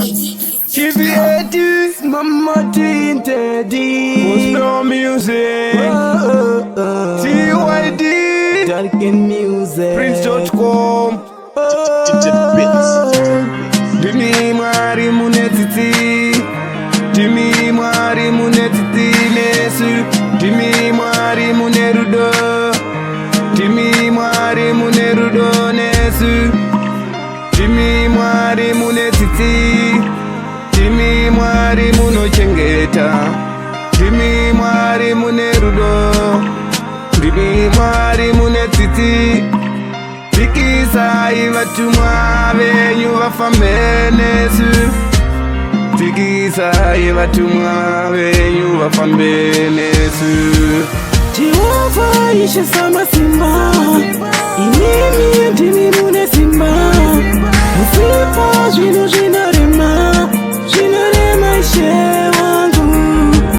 Chivieti, Mama Tintedi, Postbro Music, TYD, Darken Music, Prince.com, Dimi Mari Munetiti, Dimi Mari Munetiti Nesu, Dimi Mari Munerudo, Dimi Mari Munerudo Nesu, Dimi Mari Munetiti, Dimi Mari Munochengeta, Dimi Mari Munerudo, Dimi Mari Munetiti, Tikisa ivatumwa venyu vafambe nesu, Tikisa ivatumwa venyu vafambe nesu. Jehova ishe sama simba, inimi ndimi mune simba, Musipa zwino zvinare